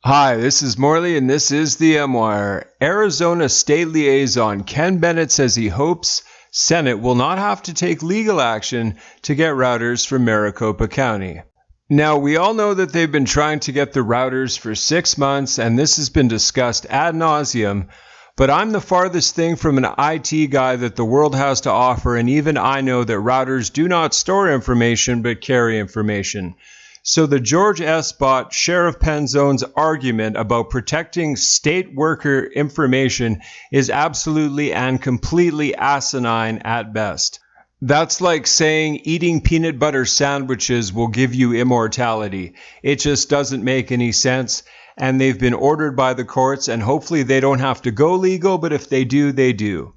Hi, this is Morley and this is the M-Wire. Arizona State Liaison Ken Bennett says he hopes Senate will not have to take legal action to get routers from Maricopa County. Now, we all know that they've been trying to get the routers for 6 months and this has been discussed ad nauseum, but I'm the farthest thing from an IT guy that the world has to offer, and even I know that routers do not store information but carry information. So the George S. Bott, Sheriff Penzone's argument about protecting state worker information is absolutely and completely asinine at best. That's like saying eating peanut butter sandwiches will give you immortality. It just doesn't make any sense, and they've been ordered by the courts, and hopefully they don't have to go legal, but if they do, they do.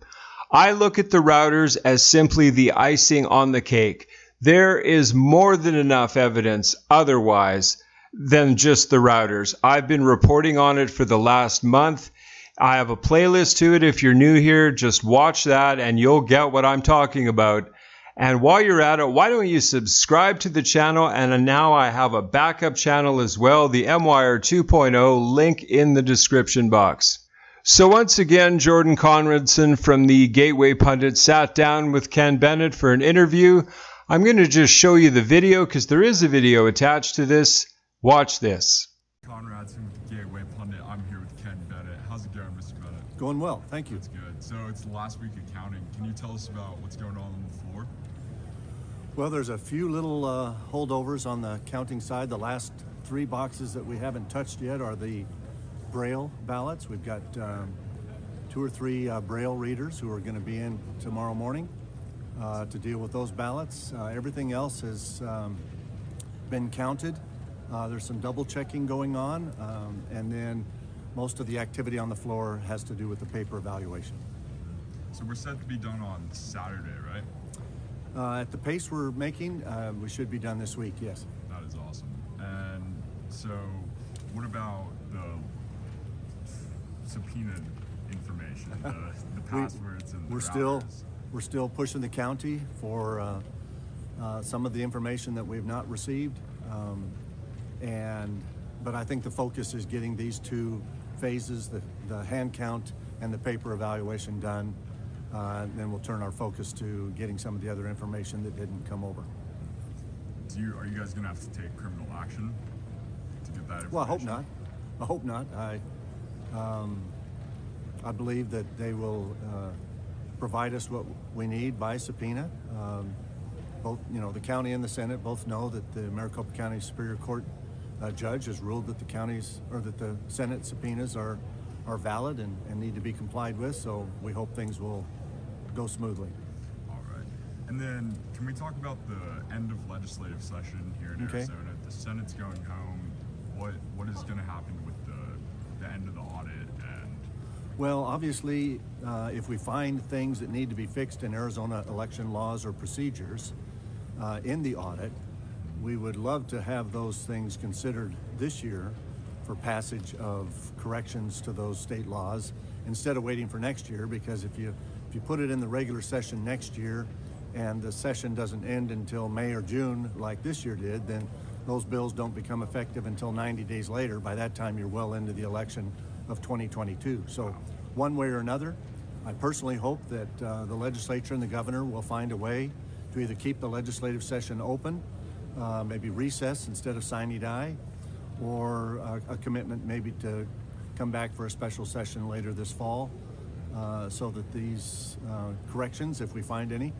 I look at the routers as simply the icing on the cake. There is more than enough evidence otherwise than just the routers. I've been reporting on it for the last month. I have a playlist to it. If you're new here, just watch that and you'll get what I'm talking about. And while you're at it, why don't you subscribe to the channel? And now I have a backup channel as well, the M-Wire 2.0, link in the description box. So once again, Jordan Conradson from the Gateway Pundit sat down with Ken Bennett for an interview. I'm going to just show you the video because there is a video attached to this. Watch this. Conradson with the Gateway Pundit. I'm here with Ken Bennett. How's it going, Mr. Bennett? Going well, thank you. That's good. So it's the last week of counting. Can you tell us about what's going on the floor? Well, there's a few little holdovers on the counting side. The last 3 boxes that we haven't touched yet are the Braille ballots. We've got 2 or 3 Braille readers who are going to be in tomorrow morning to deal with those ballots. Everything else has been counted. There's some double checking going on, and then most of the activity on the floor has to do with the paper evaluation. So we're set to be done on Saturday, right? At the pace we're making, we should be done this week, yes. That is awesome. And so what about the subpoenaed information, the passwords and the routers? We're still pushing the county for some of the information that we've not received, but I think the focus is getting these 2 phases, the hand count and the paper evaluation done. Then we'll turn our focus to getting some of the other information that didn't come over. Are you guys going to have to take criminal action to get that information? Well, I hope not. I believe that they will provide us what we need by subpoena. Both, the county and the Senate both know that the Maricopa County Superior Court judge has ruled that the Senate subpoenas are valid and need to be complied with. So we hope things will go smoothly. All right. And then can we talk about the end of legislative session here in Arizona? The Senate's going home. What is going to happen with the end of the audit? Well, obviously, if we find things that need to be fixed in Arizona election laws or procedures in the audit, we would love to have those things considered this year for passage of corrections to those state laws instead of waiting for next year, because if you put it in the regular session next year and the session doesn't end until May or June like this year did, then those bills don't become effective until 90 days later. By that time, you're well into the election of 2022. So one way or another, I personally hope that the legislature and the governor will find a way to either keep the legislative session open, maybe recess instead of sine die, or a commitment maybe to come back for a special session later this fall, so that these corrections, if we find any,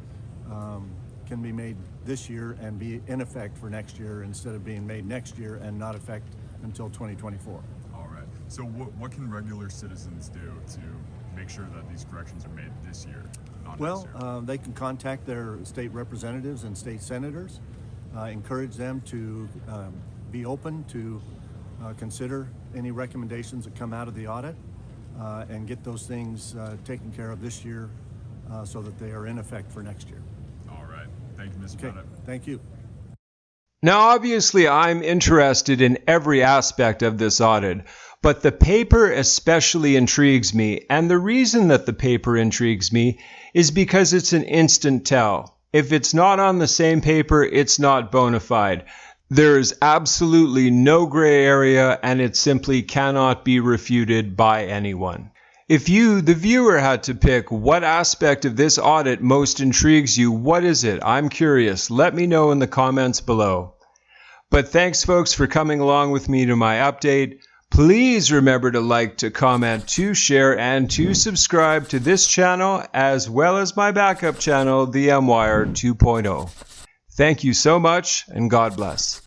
can be made this year and be in effect for next year instead of being made next year and not effect until 2024. All right. So what can regular citizens do to make sure that these corrections are made this year, not next year? They can contact their state representatives and state senators, encourage them to be open to consider any recommendations that come out of the audit, and get those things taken care of this year so that they are in effect for next year. All right. Thank you, Mr. Bennett. Thank you. Now, obviously, I'm interested in every aspect of this audit, but the paper especially intrigues me. And the reason that the paper intrigues me is because it's an instant tell. If it's not on the same paper, it's not bona fide. There is absolutely no gray area, and it simply cannot be refuted by anyone. If you, the viewer, had to pick what aspect of this audit most intrigues you, what is it? I'm curious. Let me know in the comments below. But thanks, folks, for coming along with me to my update. Please remember to like, to comment, to share, and to subscribe to this channel, as well as my backup channel, the MWire 2.0. Thank you so much, and God bless.